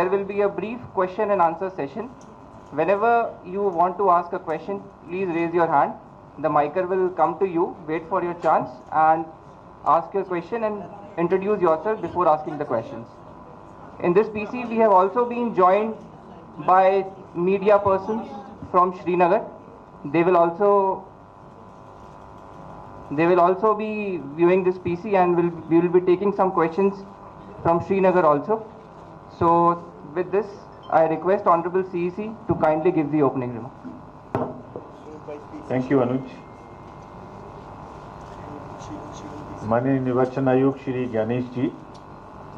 there will be a brief question and answer session. Whenever you want to ask a question, please raise your hand. The micer will come to you, wait for your chance and ask your question and introduce yourself before asking the questions. In this PC, we have also been joined by media persons from Srinagar. They will also be viewing this PC and we will be taking some questions from Srinagar also. So with this, I request Honorable CEC to kindly give the opening remark. Thank you, Anuj. माननीय निर्वाचन आयोग श्री ज्ञानेश जी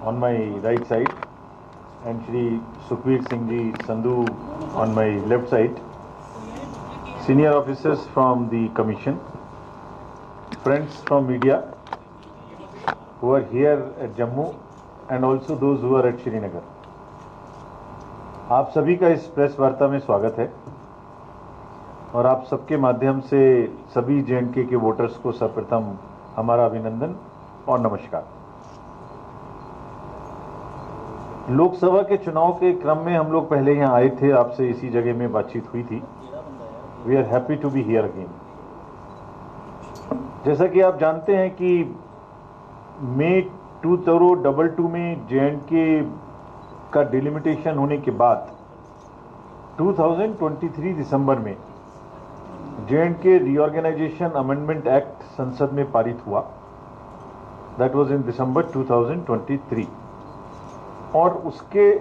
on my right side and Shri Sukhbir Singh ji Sandhu on my left side, senior officers from the commission, friends from media who are here at Jammu and also those who are at Srinagar. आप सभी का इस press वार्ता में स्वागत है और आप सबके माध्यम से सभी जे&के के वोटर्स को सर्वप्रथम हमारा अभिनंदन और नमस्कार। लोकसभा के चुनाव के क्रम में हम लोग पहले यहाँ आए थे, आपसे इसी जगह में बातचीत हुई थी। We are happy to be here again. जैसा कि आप जानते हैं कि मई 2022 में जे&के का डिलिमिटेशन होने के बाद 2023 दिसंबर में जे&के रीऑर्गेनाइजेशन अमेंडमेंट एक्ट संसद में पारित हुआ। दैट वाज इन दिसंबर 2023 और उसके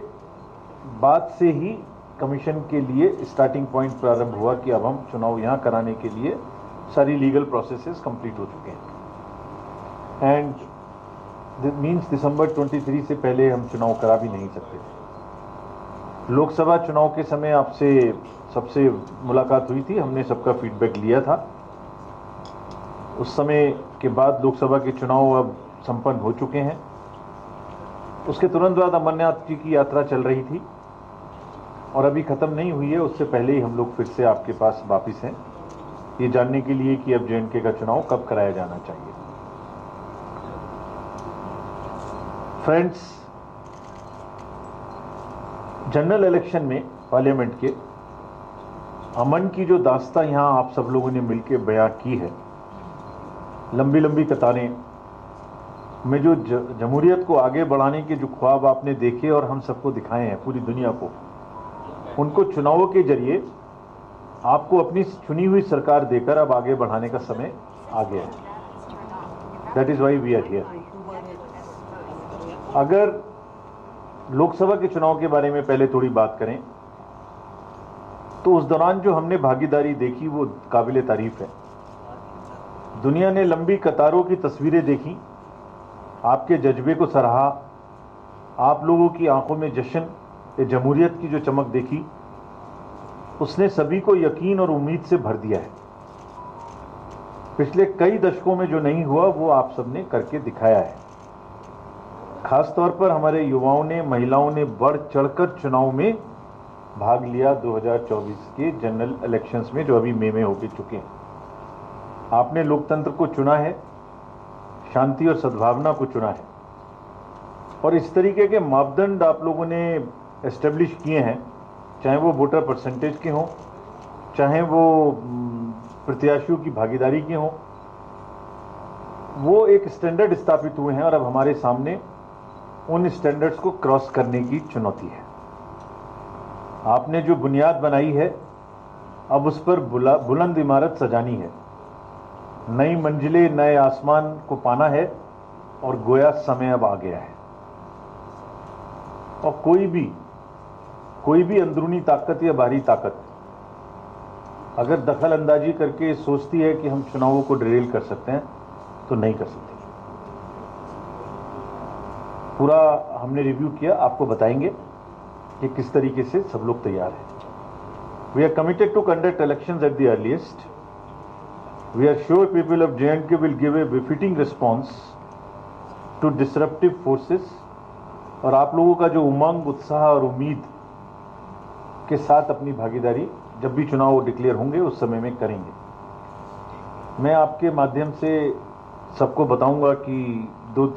बाद से ही कमीशन के लिए स्टार्टिंग पॉइंट प्रारंभ हुआ कि अब हम चुनाव यहाँ कराने के लिए सारी लीगल प्रोसेसेस कंप्लीट हो चुके हैं एंड दिस मीन्स दिसंबर 23 से पहले हम चुनाव करा भी नहीं सकते थे। लोकसभा चुनाव के समय आपसे सबसे मुलाकात हुई थी, हमने सबका फीडबैक लिया था। उस समय के बाद लोकसभा के चुनाव अब संपन्न हो चुके हैं। उसके तुरंत बाद अमरनाथ जी की यात्रा चल रही थी और अभी खत्म नहीं हुई है। उससे पहले ही हम लोग फिर से आपके पास वापिस हैं ये जानने के लिए कि अब जे&के का चुनाव कब कराया जाना चाहिए। फ्रेंड्स, जनरल इलेक्शन में पार्लियामेंट के अमन की जो दास्तां यहां आप सब लोगों ने मिलकर बयां की है, लंबी लंबी कतारें में जो जमहूरियत को आगे बढ़ाने के जो ख्वाब आपने देखे और हम सबको दिखाए हैं पूरी दुनिया को, उनको चुनावों के जरिए आपको अपनी चुनी हुई सरकार देकर अब आगे बढ़ाने का समय आ गया है। That is why we are here. अगर लोकसभा के चुनाव के बारे में पहले थोड़ी बात करें तो उस दौरान जो हमने भागीदारी देखी वो काबिले तारीफ है। दुनिया ने लंबी कतारों की तस्वीरें देखी, आपके जज्बे को सराहा, आप लोगों की आंखों में जश्न ए जमहूरियत की जो चमक देखी, उसने सभी को यकीन और उम्मीद से भर दिया है। पिछले कई दशकों में जो नहीं हुआ वो आप सबने करके दिखाया है। खासतौर पर हमारे युवाओं ने, महिलाओं ने बढ़ चढ़कर चुनाव में भाग लिया 2024 के जनरल इलेक्शंस में जो अभी मई में होके चुके हैं। आपने लोकतंत्र को चुना है, शांति और सद्भावना को चुना है और इस तरीके के मापदंड आप लोगों ने एस्टेब्लिश किए हैं, चाहे वो वोटर परसेंटेज के हों, चाहे वो प्रत्याशियों की भागीदारी के हों, वो एक स्टैंडर्ड स्थापित हुए हैं और अब हमारे सामने उन स्टैंडर्ड्स को क्रॉस करने की चुनौती है। आपने जो बुनियाद बनाई है अब उस पर बुलंद इमारत सजानी है, नई मंजिलें, नए आसमान को पाना है और गोया समय अब आ गया है। और कोई भी अंदरूनी ताकत या बाहरी ताकत अगर दखल अंदाजी करके सोचती है कि हम चुनावों को डिरेल कर सकते हैं तो नहीं कर सकते। पूरा हमने रिव्यू किया, आपको बताएंगे कि किस तरीके से सब लोग तैयार हैं। We are committed to conduct elections at the earliest. We are sure people of J and K will give a befitting response to disruptive forces. और आप लोगों का जो उमंग, उत्साह और उम्मीद के साथ अपनी भागीदारी जब भी चुनाव डिक्लेयर होंगे उस समय में करेंगे। मैं आपके माध्यम से सबको बताऊंगा कि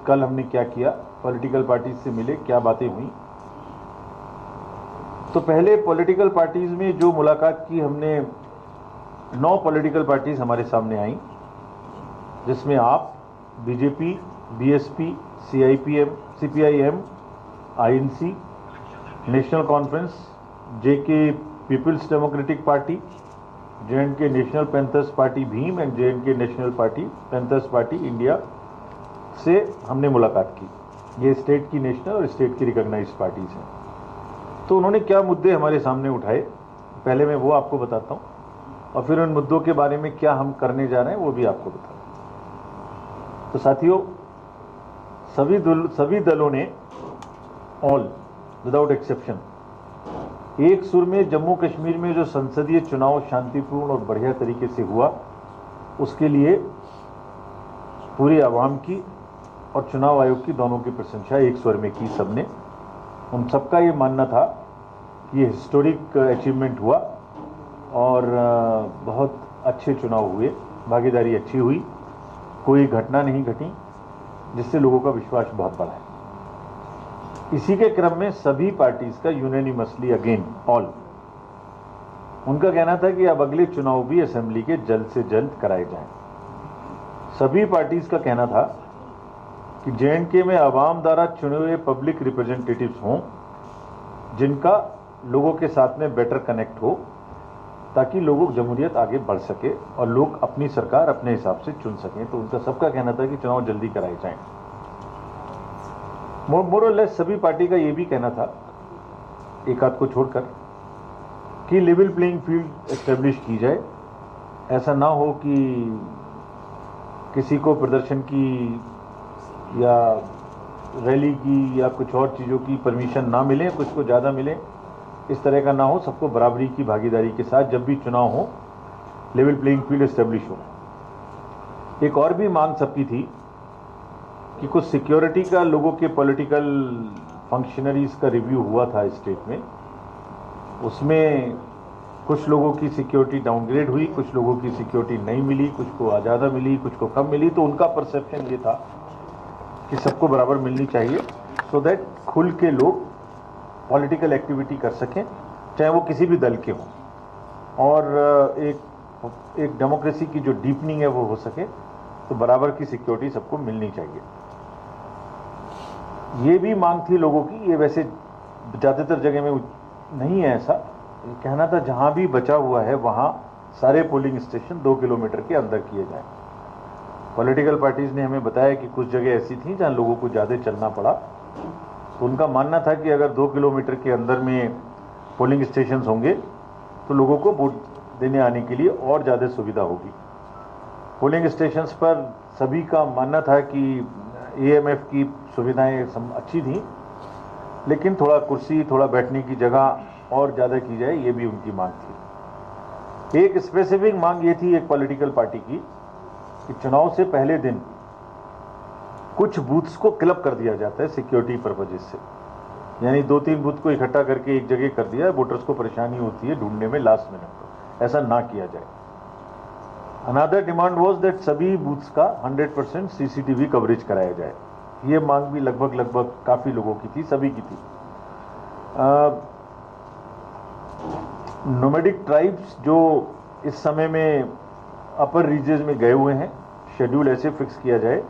कल हमने क्या किया, पॉलिटिकल पार्टी से मिले, क्या बातें हुई तो पहले पॉलिटिकल पार्टीज में जो मुलाकात की हमने, 9 पॉलिटिकल पार्टीज हमारे सामने आई, जिसमें आप, बीजेपी, बीएसपी, सीआईपीएम, सीपीआईएम, आईएनसी, नेशनल कॉन्फ्रेंस, जेके पीपल्स डेमोक्रेटिक पार्टी, जेएंडके नेशनल पैंथर्स पार्टी भीम एंड जेएंडके नेशनल पार्टी पैंथर्स पार्टी इंडिया से हमने मुलाकात की। ये स्टेट की नेशनल और स्टेट की रिकॉग्नाइज्ड पार्टीज हैं। तो उन्होंने क्या मुद्दे हमारे सामने उठाए, पहले मैं वो आपको बताता हूँ, और फिर उन मुद्दों के बारे में क्या हम करने जा रहे हैं वो भी आपको बताता हूँ। तो साथियों, सभी दलों ने, ऑल विदाउट एक्सेप्शन, एक सुर में जम्मू कश्मीर में जो संसदीय चुनाव शांतिपूर्ण और बढ़िया तरीके से हुआ, उसके लिए पूरी आवाम की और चुनाव आयोग की दोनों की प्रशंसा एक स्वर में की सबने। उन सबका ये मानना था कि ये हिस्टोरिक अचीवमेंट हुआ और बहुत अच्छे चुनाव हुए, भागीदारी अच्छी हुई, कोई घटना नहीं घटी जिससे लोगों का विश्वास बहुत बढ़ा है। इसी के क्रम में सभी पार्टीज का यूनानिमसली अगेन ऑल, उनका कहना था कि अब अगले चुनाव भी असेंबली के जल्द से जल्द कराए जाएं। सभी पार्टीज का कहना था कि जेएंडके में आवाम द्वारा चुने हुए पब्लिक रिप्रेजेंटेटिव्स हों, जिनका लोगों के साथ में बेटर कनेक्ट हो, ताकि लोगों जमहूरियत आगे बढ़ सके और लोग अपनी सरकार अपने हिसाब से चुन सकें। तो उनका सबका कहना था कि चुनाव जल्दी कराए जाएं। मोर और लेस सभी पार्टी का ये भी कहना था, एक आध को छोड़कर, कि लेवल प्लेइंग फील्ड एस्टेब्लिश की जाए। ऐसा ना हो कि किसी को प्रदर्शन की या रैली की या कुछ और चीज़ों की परमिशन ना मिले, कुछ को ज़्यादा मिले, इस तरह का ना हो। सबको बराबरी की भागीदारी के साथ जब भी चुनाव हो, लेवल प्लेइंग फील्ड एस्टेब्लिश हो। एक और भी मांग सबकी थी कि कुछ सिक्योरिटी का, लोगों के पॉलिटिकल फंक्शनरीज का रिव्यू हुआ था स्टेट में, उसमें कुछ लोगों की सिक्योरिटी डाउनग्रेड हुई, कुछ लोगों की सिक्योरिटी नहीं मिली, कुछ को ज़्यादा मिली, कुछ को कम मिली। तो उनका परसेप्शन ये था कि सबको बराबर मिलनी चाहिए, सो दैट खुल के लोग पॉलिटिकल एक्टिविटी कर सकें, चाहे वो किसी भी दल के हों, और एक डेमोक्रेसी की जो डीपनिंग है वो हो सके। तो बराबर की सिक्योरिटी सबको मिलनी चाहिए। ये भी मांग थी लोगों की, ये वैसे ज़्यादातर जगह में नहीं है ऐसा, कहना था जहां भी बचा हुआ है वहां सारे पोलिंग स्टेशन 2 किलोमीटर के अंदर किए जाएं। पॉलिटिकल पार्टीज ने हमें बताया कि कुछ जगह ऐसी थी जहां लोगों को ज़्यादा चलना पड़ा, तो उनका मानना था कि अगर 2 किलोमीटर के अंदर में पोलिंग स्टेशन होंगे तो लोगों को वोट देने आने के लिए और ज़्यादा सुविधा होगी। पोलिंग स्टेशंस पर सभी का मानना था कि एएमएफ की सुविधाएं अच्छी थी, लेकिन थोड़ा कुर्सी, थोड़ा बैठने की जगह और ज़्यादा की जाए, ये भी उनकी मांग थी। एक स्पेसिफिक मांग ये थी एक पॉलिटिकल पार्टी की कि चुनाव से पहले दिन कुछ बूथ्स को क्लब कर दिया जाता है सिक्योरिटी पर्पजेस से, यानी 2-3 बूथ को इकट्ठा करके एक जगह कर दिया, वोटर्स को परेशानी होती है ढूंढने में लास्ट मिनट पर, ऐसा ना किया जाए। अनदर डिमांड वाज दैट सभी बूथ्स का 100% सीसीटीवी कवरेज कराया जाए। ये मांग भी लगभग काफ़ी लोगों की थी, सभी की थी। नोमैडिक ट्राइब्स जो इस समय में अपर रीजन्स में गए हुए हैं, शेड्यूल ऐसे फिक्स किया जाए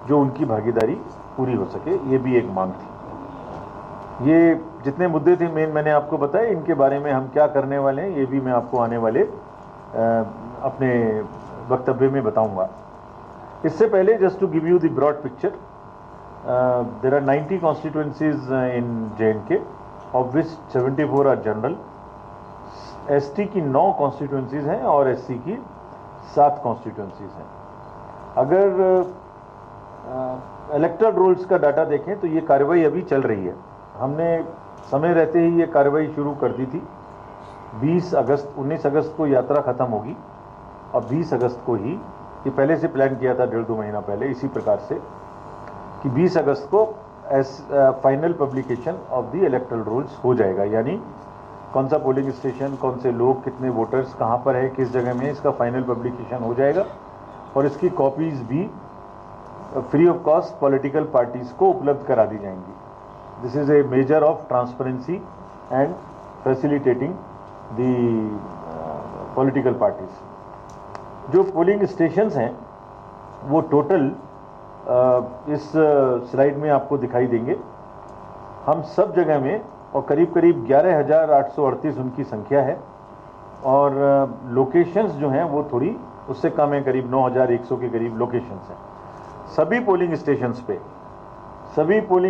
जो उनकी भागीदारी पूरी हो सके, ये भी एक मांग थी। ये जितने मुद्दे थे मेन मैंने आपको बताए, इनके बारे में हम क्या करने वाले हैं ये भी मैं आपको आने वाले अपने वक्तव्य में बताऊंगा। इससे पहले just to give you the broad picture, there are 90 constituencies in JNK, of which 74 are general. ST की 9 कॉन्स्टिट्यूएंसीज हैं और SC की 7 कॉन्स्टिट्यूएंसीज हैं। अगर इलेक्टोरल रोल्स का डाटा देखें तो ये कार्रवाई अभी चल रही है। हमने समय रहते ही ये कार्रवाई शुरू कर दी थी। 19 अगस्त को यात्रा खत्म होगी और 20 अगस्त को ही, ये पहले से प्लान किया था 1.5-2 महीना पहले, इसी प्रकार से कि 20 अगस्त को final publication of the electoral rolls हो जाएगा, यानी कौन सा पोलिंग स्टेशन, कौन से लोग, कितने वोटर्स कहाँ पर है, किस जगह में, इसका फाइनल पब्लिकेशन हो जाएगा और इसकी कॉपीज भी free of cost political parties को उपलब्ध करा दी जाएंगी। This is a measure of transparency and facilitating the political parties. जो पोलिंग स्टेशंस हैं वो टोटल इस स्लाइड में आपको दिखाई देंगे। हम सब जगह में और करीब करीब 11,838 उनकी संख्या है और लोकेशंस जो हैं वो थोड़ी उससे कम है, करीब 9,100 के करीब लोकेशंस हैं। सभी पोलिंग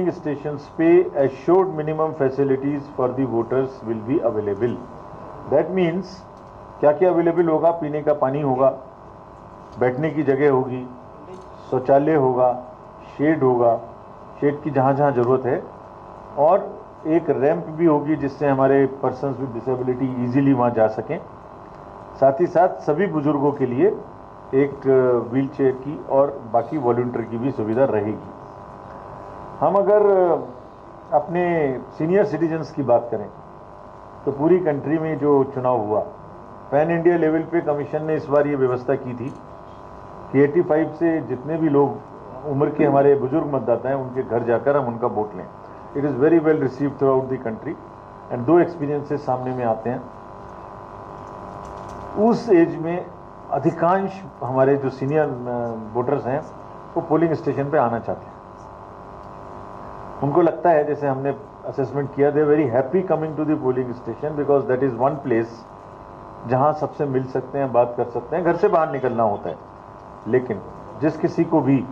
स्टेशंस पे assured minimum facilities for the voters will be available. That means क्या क्या अवेलेबल होगा? पीने का पानी होगा, बैठने की जगह होगी, शौचालय होगा, शेड होगा, शेड की जहाँ जहाँ ज़रूरत है, और एक रैंप भी होगी जिससे हमारे पर्सन्स विद डिसेबिलिटी इजीली वहाँ जा सकें। साथ ही साथ सभी बुजुर्गों के लिए एक व्हील चेयर की और बाकी वॉलंटियर की भी सुविधा रहेगी। हम अगर अपने सीनियर सिटीजन्स की बात करें तो पूरी कंट्री में जो चुनाव हुआ, पैन इंडिया लेवल पे कमीशन ने इस बार ये व्यवस्था की थी कि 85 से जितने भी लोग उम्र के हमारे बुजुर्ग मतदाता हैं उनके घर जाकर हम उनका वोट लें। It is very well received through out the country and दो एक्सपीरियंसेस सामने में आते हैं। उस एज में अधिकांश हमारे जो सीनियर वोटर्स हैं वो पोलिंग स्टेशन पे आना चाहते हैं। उनको लगता है, जैसे हमने असेसमेंट किया, they very happy coming to the polling station because that is one place जहां सबसे मिल सकते हैं, बात कर सकते हैं। घर से बाहर निकलना होता है, लेकिन जिस किसी को भी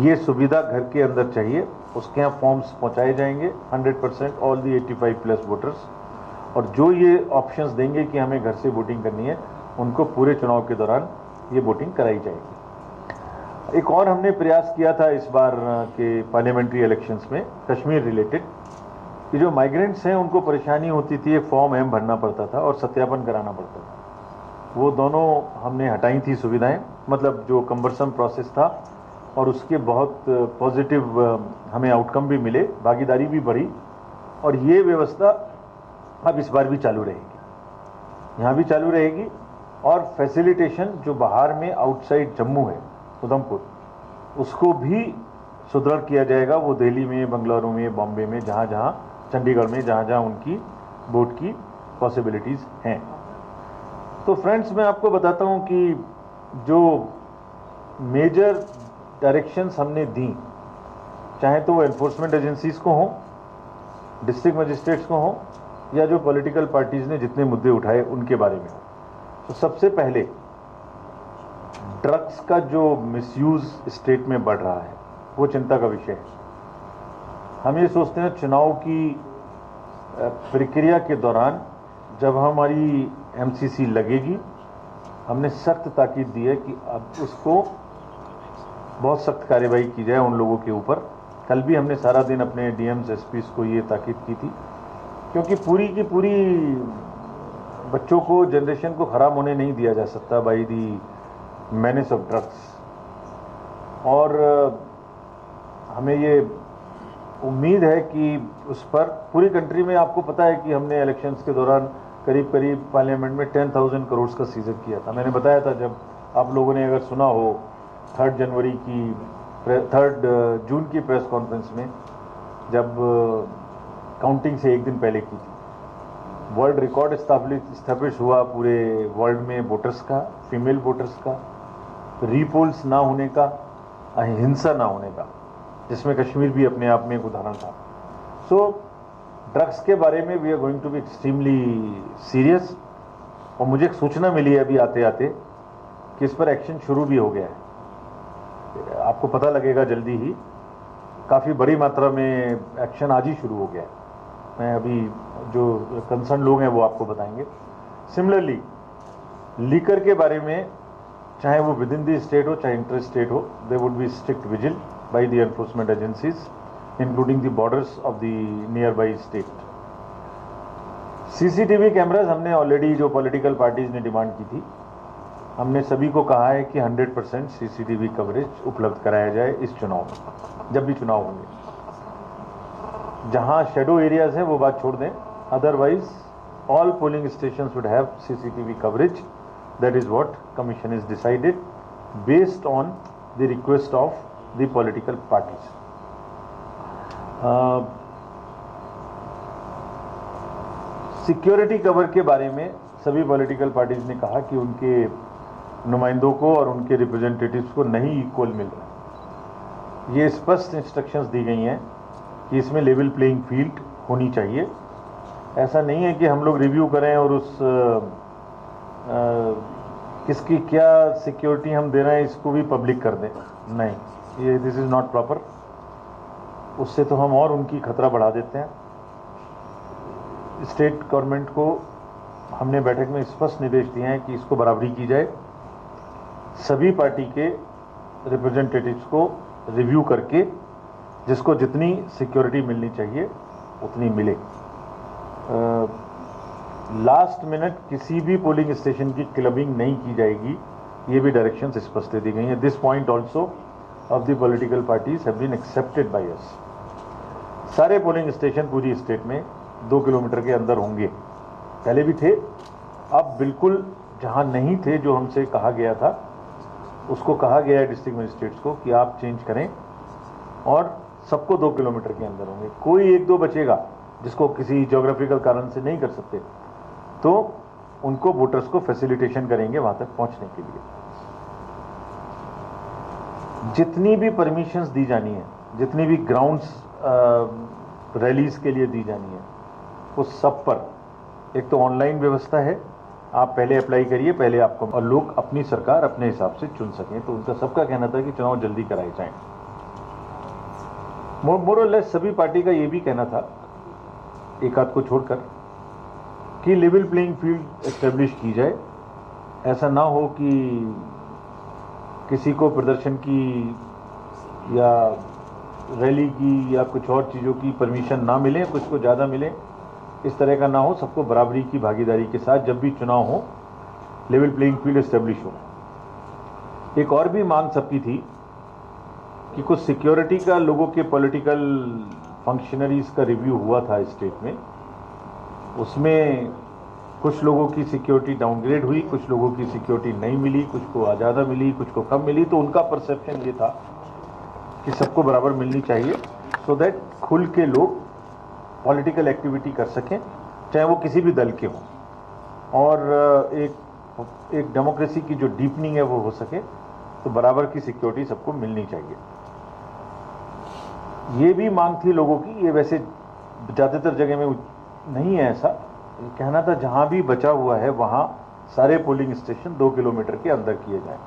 ये सुविधा घर के अंदर चाहिए उसके यहाँ फॉर्म्स पहुंचाए जाएंगे 100% ऑल दी 85 प्लस वोटर्स, और जो ये ऑप्शंस देंगे कि हमें घर से वोटिंग करनी है उनको पूरे चुनाव के दौरान ये वोटिंग कराई जाएगी। एक और हमने प्रयास किया था इस बार के पार्लियामेंट्री इलेक्शंस में कश्मीर रिलेटेड, कि जो माइग्रेंट्स हैं उनको परेशानी होती थी, एक फॉर्म एम भरना पड़ता था और सत्यापन कराना पड़ता था। वो दोनों हमने हटाई थी सुविधाएं, मतलब जो कम्बरसम प्रोसेस था, और उसके बहुत पॉजिटिव हमें आउटकम भी मिले, भागीदारी भी बढ़ी, और ये व्यवस्था अब इस बार भी चालू रहेगी, यहाँ भी चालू रहेगी। और फैसिलिटेशन जो बाहर में आउटसाइड जम्मू है, उधमपुर, उसको भी सुदृढ़ किया जाएगा। वो दिल्ली में, बंगलुरु में, बॉम्बे में, जहाँ जहाँ, चंडीगढ़ में, जहाँ जहाँ उनकी वोट की पॉसिबिलिटीज़ हैं। तो फ्रेंड्स, मैं आपको बताता हूँ कि जो मेजर डायरेक्शंस हमने दी, चाहे तो वो एनफोर्समेंट एजेंसीज को हों, डिस्ट्रिक्ट मजिस्ट्रेट्स को हों, या जो पॉलिटिकल पार्टीज ने जितने मुद्दे उठाए उनके बारे में हो, तो सबसे पहले ड्रग्स का जो मिसयूज स्टेट में बढ़ रहा है वो चिंता का विषय है। हम ये सोचते हैं चुनाव की प्रक्रिया के दौरान जब हमारी एमसीसी लगेगी, हमने सख्त ताकीद दी है कि अब उसको बहुत सख्त कार्रवाई की जाए उन लोगों के ऊपर। कल भी हमने सारा दिन अपने डीएम्स एसपीस को ये ताकीद की थी, क्योंकि पूरी की पूरी बच्चों को, जनरेशन को खराब होने नहीं दिया जा सकता by the manage of drugs. और हमें ये उम्मीद है कि उस पर पूरी कंट्री में, आपको पता है कि हमने इलेक्शंस के दौरान करीब करीब पार्लियामेंट में 10,000 करोड़ का सीजन किया था। मैंने बताया था, जब आप लोगों ने अगर सुना हो, 3 जून की प्रेस कॉन्फ्रेंस में, जब काउंटिंग से एक दिन पहले की थी, वर्ल्ड रिकॉर्ड इस्टेब्लिश हुआ पूरे वर्ल्ड में वोटर्स का, फीमेल वोटर्स का, रीपोल्स ना होने का, अहिंसा ना होने का, जिसमें कश्मीर भी अपने आप में एक उदाहरण था। सो ड्रग्स के बारे में we are going to be extremely serious. और मुझे एक सूचना मिली है अभी आते आते कि इस पर एक्शन शुरू भी हो गया है। आपको पता लगेगा जल्दी ही, काफ़ी बड़ी मात्रा में एक्शन आज ही शुरू हो गया है। मैं अभी जो कंसर्न लोग हैं वो आपको बताएंगे। सिमिलरली लीकर के बारे में, चाहे वो विद इन द स्टेट हो चाहे इंटर स्टेट हो, they would be strict vigil by the enforcement agencies including the borders of the near by state. CCTV cameras हमने ऑलरेडी, जो पॉलिटिकल पार्टीज ने डिमांड की थी, हमने सभी को कहा है कि 100% सीसीटीवी कवरेज उपलब्ध कराया जाए इस चुनाव में, जब भी चुनाव होंगे। जहां शेडो एरियाज हैं वो बात छोड़ दें, otherwise all polling stations would have CCTV coverage. That is what commission is decided based on the request of the political parties. Security cover के बारे में सभी पॉलिटिकल पार्टीज ने कहा कि उनके नुमाइंदों को और उनके रिप्रेजेंटेटिव्स को नहीं इक्वल मिल रहा है। ये स्पष्ट इंस्ट्रक्शंस दी गई हैं कि इसमें लेवल प्लेइंग फील्ड होनी चाहिए। ऐसा नहीं है कि हम लोग रिव्यू करें और उस किसकी क्या सिक्योरिटी हम दे रहे हैं इसको भी पब्लिक कर दें, नहीं, ये दिस इज़ नॉट प्रॉपर। उससे तो हम और उनकी खतरा बढ़ा देते हैं। स्टेट गवर्नमेंट को हमने बैठक में स्पष्ट निर्देश दिए हैं कि इसको बराबरी की जाए, सभी पार्टी के रिप्रेजेंटेटिव्स को रिव्यू करके जिसको जितनी सिक्योरिटी मिलनी चाहिए उतनी मिले। लास्ट मिनट किसी भी पोलिंग स्टेशन की क्लबिंग नहीं की जाएगी, ये भी डायरेक्शंस स्पष्ट दे दी गई हैं। This point also of the political parties have been accepted by us. सारे पोलिंग स्टेशन पूरी स्टेट में 2 किलोमीटर के अंदर होंगे। पहले भी थे, अब बिल्कुल जहां नहीं थे, जो हमसे कहा गया था उसको कहा गया है डिस्ट्रिक्ट मजिस्ट्रेट्स को कि आप चेंज करें और सबको 2 किलोमीटर के अंदर होंगे। कोई 1-2 बचेगा जिसको किसी ज्योग्राफिकल कारण से नहीं कर सकते, तो उनको वोटर्स को फैसिलिटेशन करेंगे वहां तक पहुंचने के लिए। जितनी भी परमिशंस दी जानी है, जितनी भी ग्राउंड्स रैलीज के लिए दी जानी है, वो सब पर एक तो ऑनलाइन व्यवस्था है, आप पहले अप्लाई करिए, पहले आपको, और लोग अपनी सरकार अपने हिसाब से चुन सकें। तो उनका सबका कहना था कि चुनाव जल्दी कराए जाएं। मोर और लेस सभी पार्टी का ये भी कहना था, एक आध को छोड़कर, कि लेवल प्लेइंग फील्ड एस्टेब्लिश की जाए। ऐसा ना हो कि किसी को प्रदर्शन की या रैली की या कुछ और चीज़ों की परमिशन ना मिले, कुछ को ज़्यादा मिले, इस तरह का ना हो। सबको बराबरी की भागीदारी के साथ जब भी चुनाव हो लेवल प्लेइंग फील्ड एस्टेब्लिश हो। एक और भी मांग सबकी थी कि कुछ सिक्योरिटी का लोगों के पॉलिटिकल फंक्शनरीज का रिव्यू हुआ था स्टेट में, उसमें कुछ लोगों की सिक्योरिटी डाउनग्रेड हुई, कुछ लोगों की सिक्योरिटी नहीं मिली, कुछ को ज़्यादा मिली, कुछ को कम मिली। तो उनका परसेप्शन ये था कि सबको बराबर मिलनी चाहिए, सो दैट खुल के लोग पॉलिटिकल एक्टिविटी कर सकें, चाहे वो किसी भी दल के हों, और एक डेमोक्रेसी की जो डीपनिंग है वो हो सके। तो बराबर की सिक्योरिटी सबको मिलनी चाहिए। ये भी मांग थी लोगों की, ये वैसे ज़्यादातर जगह में नहीं है ऐसा, कहना था जहां भी बचा हुआ है वहां सारे पोलिंग स्टेशन 2 किलोमीटर के अंदर किए जाएं।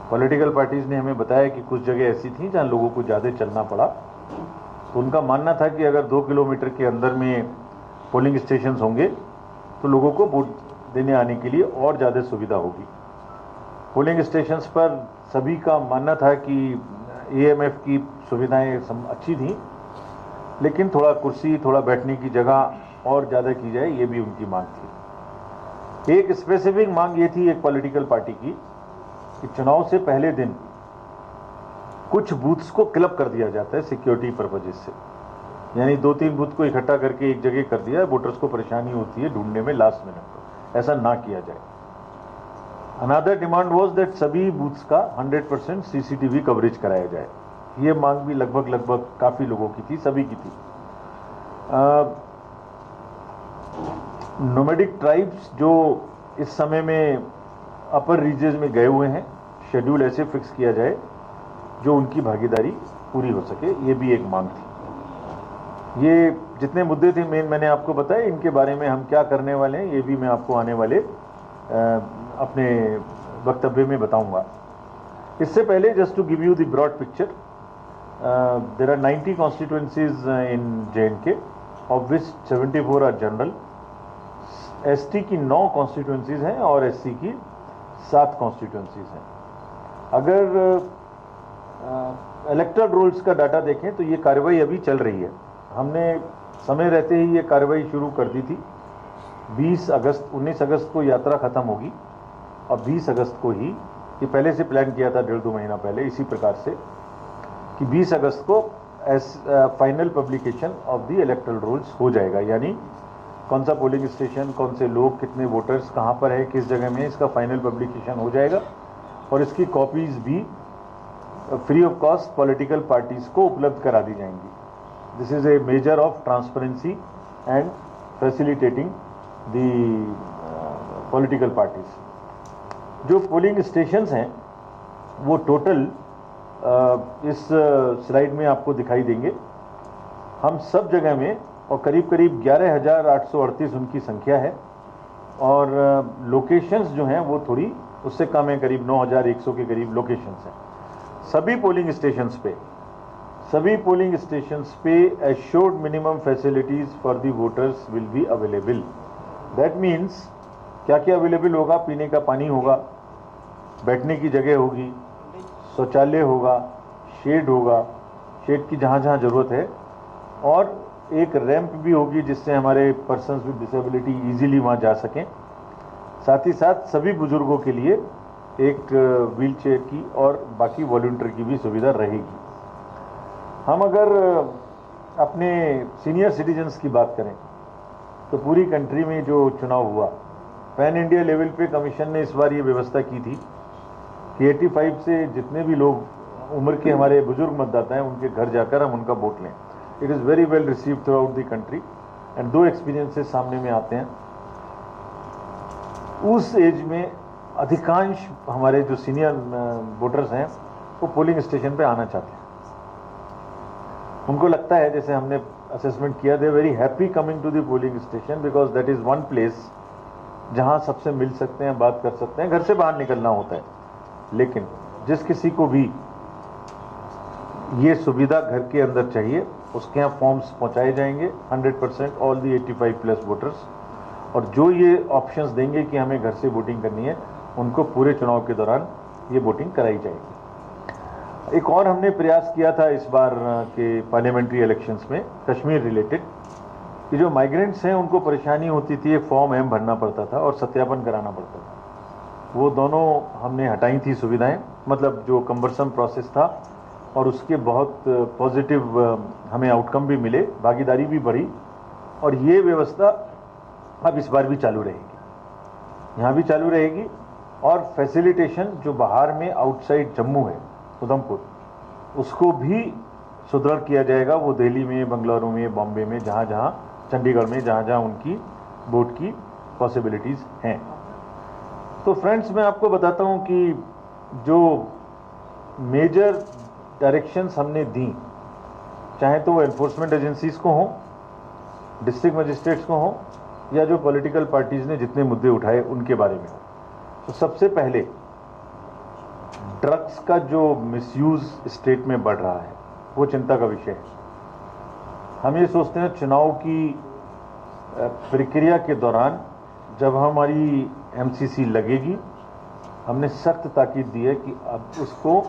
पॉलिटिकल पार्टीज ने हमें बताया कि कुछ जगह ऐसी थी जहां लोगों को ज़्यादा चलना पड़ा, तो उनका मानना था कि अगर 2 किलोमीटर के अंदर में पोलिंग स्टेशन होंगे तो लोगों को वोट देने आने के लिए और ज़्यादा सुविधा होगी। पोलिंग स्टेशंस पर सभी का मानना था कि एएमएफ की सुविधाएं अच्छी थी, लेकिन थोड़ा कुर्सी, थोड़ा बैठने की जगह और ज़्यादा की जाए, ये भी उनकी मांग थी। एक स्पेसिफिक मांग ये थी एक पॉलिटिकल पार्टी की कि चुनाव से पहले दिन कुछ बूथ्स को क्लब कर दिया जाता है सिक्योरिटी पर्पजेस से, यानी 2-3 बूथ को इकट्ठा करके एक जगह कर दिया, वोटर्स को परेशानी होती है ढूंढने में लास्ट मिनट पर, ऐसा ना किया जाए। अनदर डिमांड वाज दैट सभी बूथ्स का 100% सीसीटीवी कवरेज कराया जाए। ये मांग भी लगभग काफ़ी लोगों की थी, सभी की थी। नोमैडिक ट्राइब्स जो इस समय में अपर रीजन्स में गए हुए हैं, शेड्यूल ऐसे फिक्स किया जाए जो उनकी भागीदारी पूरी हो सके, ये भी एक मांग थी। ये जितने मुद्दे थे मेन मैंने आपको बताए, इनके बारे में हम क्या करने वाले हैं ये भी मैं आपको आने वाले अपने वक्तव्य में बताऊंगा। इससे पहले just to give you the broad picture, there are 90 constituencies in J&K, of which 74 are general. ST की 9 कॉन्स्टिट्यूएंसीज हैं और एससी की 7 कॉन्स्टिट्यूएंसीज हैं। अगर इलेक्टोरल रोल्स का डाटा देखें तो ये कार्रवाई अभी चल रही है। हमने समय रहते ही ये कार्रवाई शुरू कर दी थी। 19 अगस्त को यात्रा खत्म होगी और 20 अगस्त को ही, ये पहले से प्लान किया था 1.5-2 महीना पहले, इसी प्रकार से कि 20 अगस्त को final publication of the electoral rolls हो जाएगा, यानी कौन सा पोलिंग स्टेशन, कौन से लोग, कितने वोटर्स कहाँ पर है, किस जगह में, इसका फाइनल पब्लिकेशन हो जाएगा और इसकी कॉपीज भी free of cost political parties को उपलब्ध करा दी जाएंगी। This is a measure of transparency and facilitating the political parties. जो पोलिंग स्टेशंस हैं वो टोटल इस स्लाइड में आपको दिखाई देंगे। हम सब जगह में और करीब करीब 11,838 उनकी संख्या है, और लोकेशंस जो हैं वो थोड़ी उससे कम है, करीब 9,100 के करीब लोकेशंस हैं। सभी पोलिंग स्टेशंस पे assured minimum facilities for the voters will be available. That means क्या क्या अवेलेबल होगा? पीने का पानी होगा, बैठने की जगह होगी, शौचालय होगा, शेड होगा, शेड की जहाँ जहाँ ज़रूरत है, और एक रैंप भी होगी जिससे हमारे पर्सन्स विद डिसेबिलिटी इजीली वहाँ जा सकें। साथ ही साथ सभी बुजुर्गों के लिए एक व्हील चेयर की और बाकी वॉलंटियर की भी सुविधा रहेगी। हम अगर अपने सीनियर सिटीजन्स की बात करें तो पूरी कंट्री में जो चुनाव हुआ, पैन इंडिया लेवल पे कमीशन ने इस बार ये व्यवस्था की थी कि 85 से जितने भी लोग उम्र के हमारे बुजुर्ग मतदाता हैं उनके घर जाकर हम उनका वोट लें। It is very well received through out the country, and दो एक्सपीरियंसेस सामने में आते हैं। उस एज में अधिकांश हमारे जो सीनियर वोटर्स हैं वो पोलिंग स्टेशन पे आना चाहते हैं। उनको लगता है, जैसे हमने असेसमेंट किया, they very happy coming to the polling station because that is one place जहां सबसे मिल सकते हैं, बात कर सकते हैं। घर से बाहर निकलना होता है, लेकिन जिस किसी को भी ये सुविधा घर के अंदर चाहिए उसके यहाँ फॉर्म्स पहुंचाए जाएंगे 100% ऑल दी 85 प्लस वोटर्स, और जो ये ऑप्शंस देंगे कि हमें घर से वोटिंग करनी है उनको पूरे चुनाव के दौरान ये वोटिंग कराई जाएगी। एक और हमने प्रयास किया था इस बार के पार्लियामेंट्री इलेक्शंस में कश्मीर रिलेटेड, कि जो माइग्रेंट्स हैं उनको परेशानी होती थी, एक फॉर्म एम भरना पड़ता था और सत्यापन कराना पड़ता था। वो दोनों हमने हटाई थी सुविधाएं, मतलब जो कम्बरसम प्रोसेस था, और उसके बहुत पॉजिटिव हमें आउटकम भी मिले, भागीदारी भी बढ़ी, और ये व्यवस्था अब इस बार भी चालू रहेगी, यहाँ भी चालू रहेगी। और फैसिलिटेशन जो बाहर में आउटसाइड जम्मू है, उधमपुर, उसको भी सुदृढ़ किया जाएगा। वो दिल्ली में, बंगलुरु में, बॉम्बे में, जहाँ जहाँ, चंडीगढ़ में, जहाँ जहाँ उनकी वोट की पॉसिबिलिटीज़ हैं। तो फ्रेंड्स, मैं आपको बताता हूँ कि जो मेजर डायरेक्शंस हमने दी, चाहे तो वो एनफोर्समेंट एजेंसीज को हों, डिस्ट्रिक्ट मजिस्ट्रेट्स को हों, या जो पॉलिटिकल पार्टीज ने जितने मुद्दे उठाए उनके बारे में हो, तो सबसे पहले ड्रग्स का जो मिसयूज स्टेट में बढ़ रहा है वो चिंता का विषय है। हम ये सोचते हैं चुनाव की प्रक्रिया के दौरान जब हमारी एमसीसी लगेगी, हमने सख्त ताकीद दी है कि अब उसको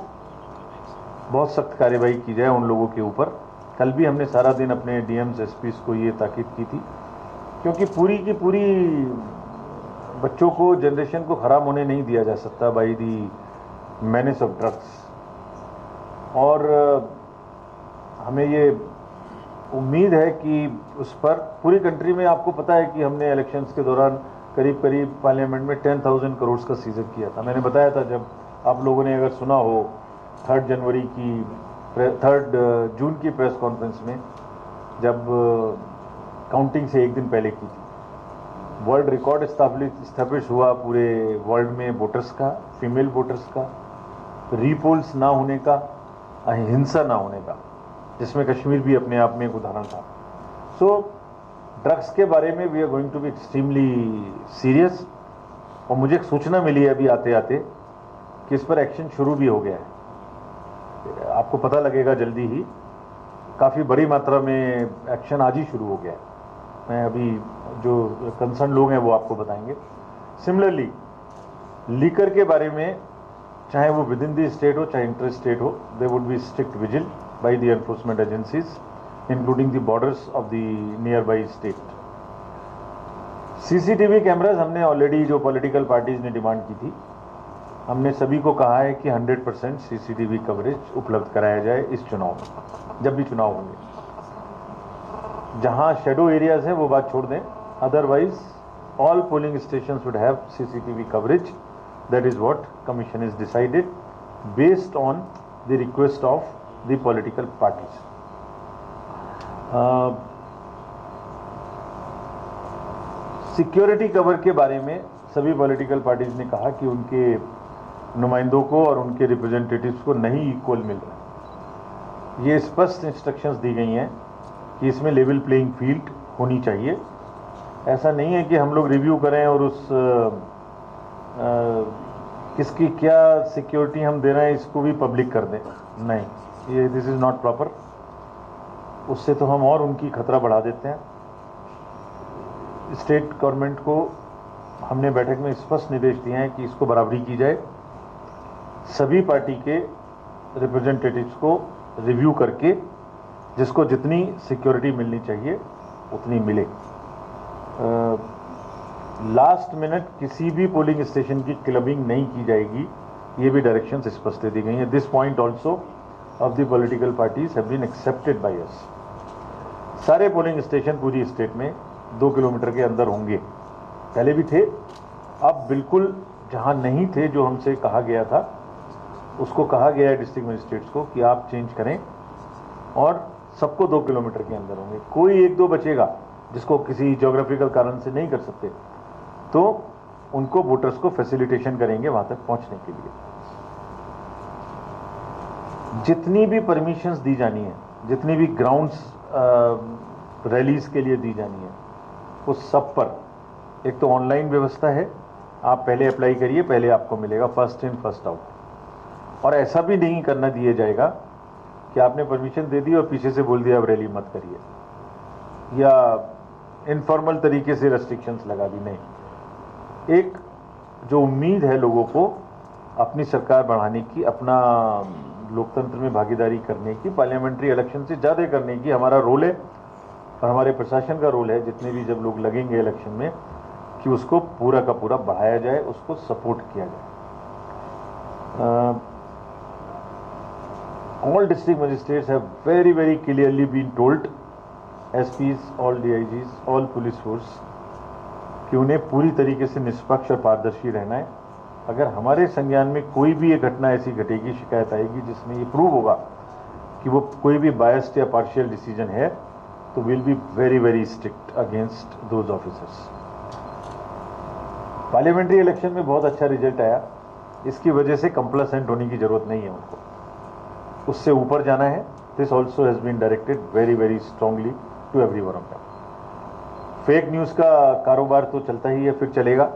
बहुत सख्त कार्रवाई की जाए उन लोगों के ऊपर। कल भी हमने सारा दिन अपने डीएम्स एसपीस को ये ताकीद की थी, क्योंकि पूरी की पूरी बच्चों को, जनरेशन को खराब होने नहीं दिया जा सकता by the manage of drugs. और हमें ये उम्मीद है कि उस पर पूरी कंट्री में, आपको पता है कि हमने इलेक्शंस के दौरान करीब करीब पार्लियामेंट में 10,000 करोड़ का सीजन किया था। मैंने बताया था, जब आप लोगों ने अगर सुना हो, 3 जून की प्रेस कॉन्फ्रेंस में, जब काउंटिंग से एक दिन पहले की थी, वर्ल्ड रिकॉर्ड इस्टेब्लिश हुआ पूरे वर्ल्ड में वोटर्स का, फीमेल वोटर्स का, रीपोल्स ना होने का, अहिंसा ना होने का, जिसमें कश्मीर भी अपने आप में एक उदाहरण था। सो ड्रग्स के बारे में we are going to be extremely serious. और मुझे एक सूचना मिली है अभी आते आते कि इस पर एक्शन शुरू भी हो गया है। आपको पता लगेगा जल्दी ही, काफ़ी बड़ी मात्रा में एक्शन आज ही शुरू हो गया है। मैं अभी जो कंसर्न लोग हैं वो आपको बताएंगे। सिमिलरली लीकर के बारे में, चाहे वो विद इन द स्टेट हो चाहे इंटर स्टेट हो, they would be strict vigil by the enforcement agencies including the borders of the near by state. CCTV cameras हमने ऑलरेडी, जो पॉलिटिकल पार्टीज ने डिमांड की थी, हमने सभी को कहा है कि 100% सीसीटीवी कवरेज उपलब्ध कराया जाए इस चुनाव में, जब भी चुनाव होंगे। जहां शेडो एरियाज हैं वो बात छोड़ दें, otherwise all polling stations would have CCTV coverage. That is what commission is decided based on the request of the political parties. Security cover के बारे में सभी पॉलिटिकल पार्टीज ने कहा कि उनके नुमाइंदों को और उनके रिप्रेजेंटेटिव्स को नहीं इक्वल मिल रहा है। ये स्पष्ट इंस्ट्रक्शंस दी गई हैं कि इसमें लेवल प्लेइंग फील्ड होनी चाहिए। ऐसा नहीं है कि हम लोग रिव्यू करें और उस किसकी क्या सिक्योरिटी हम दे रहे हैं इसको भी पब्लिक कर दें, नहीं, ये दिस इज़ नॉट प्रॉपर। उससे तो हम और उनकी खतरा बढ़ा देते हैं। स्टेट गवर्नमेंट को हमने बैठक में स्पष्ट निर्देश दिए हैं कि इसको बराबरी की जाए, सभी पार्टी के रिप्रेजेंटेटिव्स को रिव्यू करके जिसको जितनी सिक्योरिटी मिलनी चाहिए उतनी मिले। लास्ट मिनट किसी भी पोलिंग स्टेशन की क्लबिंग नहीं की जाएगी, ये भी डायरेक्शन स्पष्ट दे दी गई है। This point also of the political parties have been accepted by us. सारे पोलिंग स्टेशन पूरी स्टेट में 2 किलोमीटर के अंदर होंगे। पहले भी थे, अब बिल्कुल जहां नहीं थे, जो हमसे कहा गया था उसको कहा गया है डिस्ट्रिक्ट मजिस्ट्रेट्स को कि आप चेंज करें और सबको 2 किलोमीटर के अंदर होंगे। कोई 1-2 बचेगा जिसको किसी ज्योग्राफिकल कारण से नहीं कर सकते, तो उनको वोटर्स को फैसिलिटेशन करेंगे वहां तक पहुंचने के लिए। जितनी भी परमिशंस दी जानी है, जितनी भी ग्राउंड्स रैलीज के लिए दी जानी है, उस सब पर एक तो ऑनलाइन व्यवस्था है, आप पहले अप्लाई करिए, पहले आपको मिलेगा, फर्स्ट इन फर्स्ट आउट। और ऐसा भी नहीं करना दिया जाएगा कि आपने परमिशन दे दी और पीछे से बोल दिया अब रैली मत करिए, या इनफॉर्मल तरीके से रेस्ट्रिक्शंस लगा दी, नहीं। एक जो उम्मीद है लोगों को अपनी सरकार बढ़ाने की, अपना लोकतंत्र में भागीदारी करने की, पार्लियामेंट्री इलेक्शन से ज़्यादा करने की हमारा रोल है और हमारे प्रशासन का रोल है, जितने भी जब लोग लगेंगे इलेक्शन में, कि उसको पूरा का पूरा बढ़ाया जाए, उसको सपोर्ट किया जाए। All district magistrates have very clearly been told, SPs, all DIGs, all police force, कि उन्हें पूरी तरीके से निष्पक्ष और पारदर्शी रहना है। अगर हमारे संज्ञान में कोई भी एक घटना ऐसी घटेगी, शिकायत आएगी जिसमें ये प्रूव होगा कि वो कोई भी बायस्ड या पार्शियल डिसीजन है, तो will be very strict against those officers. Parliamentary election में बहुत अच्छा रिजल्ट आया, इसकी वजह से कंप्लेसेंट होने की जरूरत नहीं है उनको, उससे ऊपर जाना है। This also has been directed very strongly to everyone of them. Fake news का कारोबार तो चलता ही है, फिर चलेगा।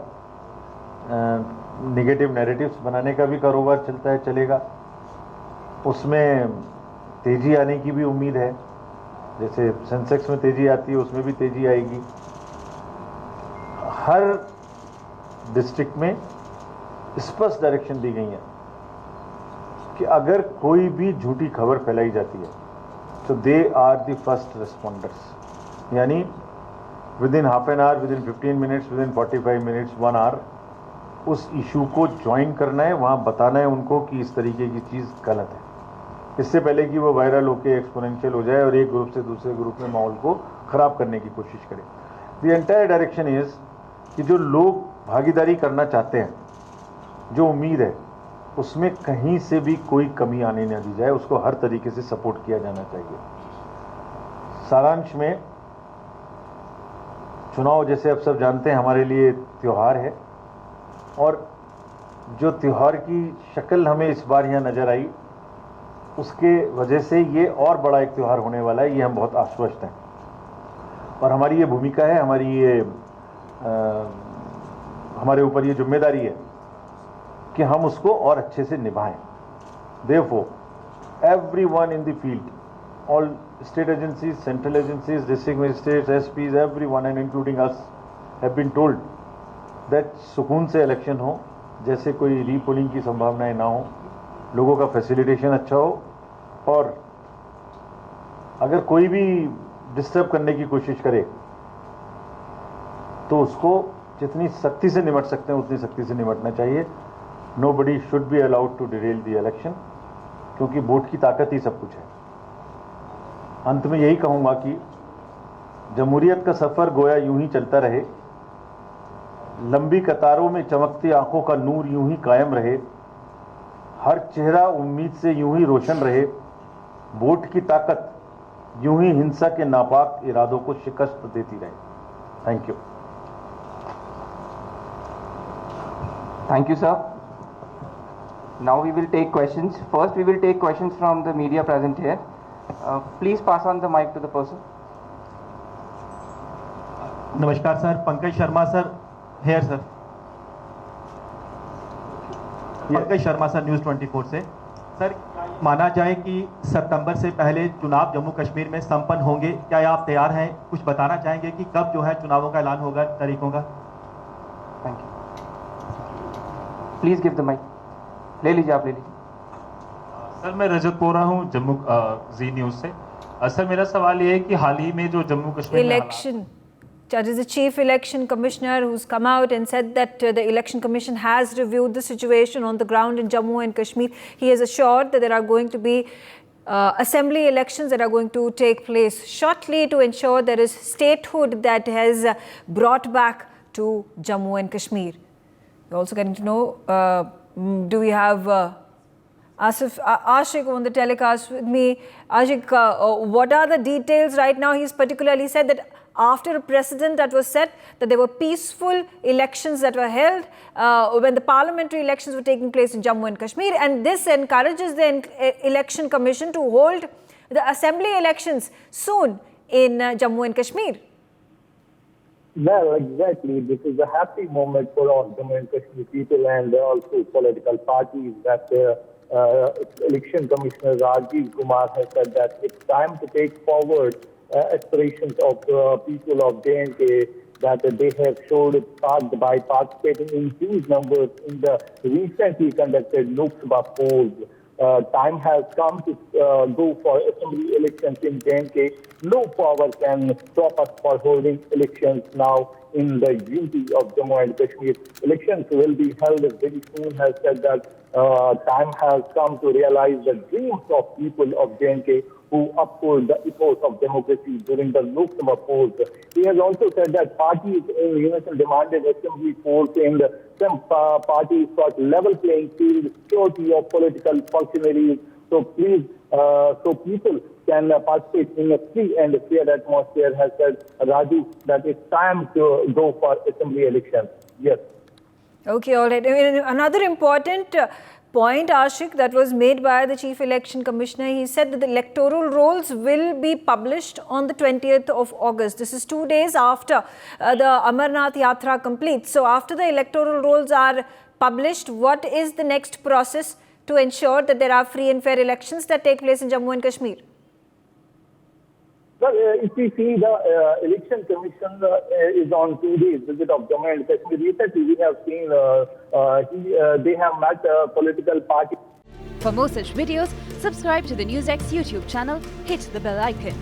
नेगेटिव नैरेटिव्स बनाने का भी कारोबार चलता है, चलेगा। उसमें तेजी आने की भी उम्मीद है, जैसे सेंसेक्स में तेजी आती है उसमें भी तेजी आएगी। हर डिस्ट्रिक्ट में स्पष्ट डायरेक्शन दी गई है कि अगर कोई भी झूठी खबर फैलाई जाती है तो they are the first responders, यानी within half an hour, within 15 minutes, within 45 minutes, 1 hour उस इशू को ज्वाइन करना है, वहाँ बताना है उनको कि इस तरीके की चीज़ गलत है, इससे पहले कि वो वायरल होकर एक्सपोनेंशियल हो जाए और एक ग्रुप से दूसरे ग्रुप में माहौल को ख़राब करने की कोशिश करें। द एंटायर डायरेक्शन इज़ कि जो लोग भागीदारी करना चाहते हैं, जो उम्मीद है, उसमें कहीं से भी कोई कमी आने न दी जाए, उसको हर तरीके से सपोर्ट किया जाना चाहिए। सारांश में, चुनाव जैसे आप सब जानते हैं हमारे लिए त्यौहार है, और जो त्यौहार की शक्ल हमें इस बार यहाँ नज़र आई, उसके वजह से ये और बड़ा एक त्यौहार होने वाला है, ये हम बहुत आश्वस्त हैं। और हमारी ये भूमिका है, हमारी ये हमारे ऊपर ये जिम्मेदारी है कि हम उसको और अच्छे से निभाएं। Therefore, everyone in the field, all state agencies, central agencies, district magistrates, SPs, everyone and including us have been told that सुकून से इलेक्शन हो, जैसे कोई रीपोलिंग की संभावनाएं ना हो, लोगों का फैसिलिटेशन अच्छा हो, और अगर कोई भी डिस्टर्ब करने की कोशिश करे तो उसको जितनी सख्ती से निपट सकते हैं उतनी सख्ती से निपटना चाहिए। Nobody should be allowed to derail the election, क्योंकि वोट की ताकत ही सब कुछ है। अंत में यही कहूँगा कि जमहूरियत का सफ़र गोया यूं ही चलता रहे, लंबी कतारों में चमकती आंखों का नूर यूं ही कायम रहे, हर चेहरा उम्मीद से यूं ही रोशन रहे, वोट की ताकत यूं ही हिंसा के नापाक इरादों को शिकस्त देती रहे। Thank you. Thank you, sir. Now we will take questions. First, we will take questions from the media present here. Please pass on the mic to the person. नमस्कार sir, Pankaj Sharma sir here sir. Pankaj Sharma sir, news 24 से। Sir, माना जाए कि सितंबर से पहले चुनाव जम्मू कश्मीर में संपन्न होंगे, क्या आप तैयार हैं? कुछ बताना चाहेंगे कि कब जो है चुनावों का ऐलान होगा, तारीखों का? Thank you. Please give the mic. ले लीजिए, आप ले लीजिए। सर, मैं रजत बोरा हूँ जम्मू जी न्यूज़ से। सर, मेरा सवाल ये है कि हाल ही में जो Jammu Kashmir election. That is the chief election commissioner who's come out and said that the election commission has reviewed the situation on the ground in Jammu and Kashmir. He has assured that there are going to be assembly elections that are going to take place shortly to ensure there is statehood that has brought back to Jammu and Kashmir. We're also getting to know, do we have Ashik on the telecast with me? Ashik, what are the details right now? He's particularly said that after a precedent that was set, that there were peaceful elections that were held when the parliamentary elections were taking place in Jammu and Kashmir, and this encourages the election commission to hold the assembly elections soon in Jammu and Kashmir. Well, exactly. This is a happy moment for all Jammu and Kashmir people and also political parties that Election Commissioner Rajiv Kumar has said that it's time to take forward aspirations of the people of J&K that they have showed by participating in huge numbers in the recently conducted Lok Sabha polls. Time has come to go for assembly elections in J&K. No power can stop us for holding elections now in the unity of Jammu and Kashmir. Elections will be held very soon, has said that time has come to realize the dreams of people of J&K who uphold the ethos of democracy during the Lok Sabha polls. He has also said that parties in unison demanded assembly polls and some parties sought level playing field, security of political functionaries. So please, so people can participate in a free and fair atmosphere, has said Raju, that it's time to go for assembly elections. Yes. Okay, all right. Another important point, Ashik, that was made by the Chief Election Commissioner. He said that the electoral rolls will be published on the 20th of August. This is 2 days after the Amarnath Yatra completes. So after the electoral rolls are published, what is the next process to ensure that there are free and fair elections that take place in Jammu and Kashmir? Well, if we see the Election Commission is on 2 days visit of Jammu and Kashmir. Recently, we have seen they have met political parties. For more such videos, subscribe to the NewsX YouTube channel, hit the bell icon.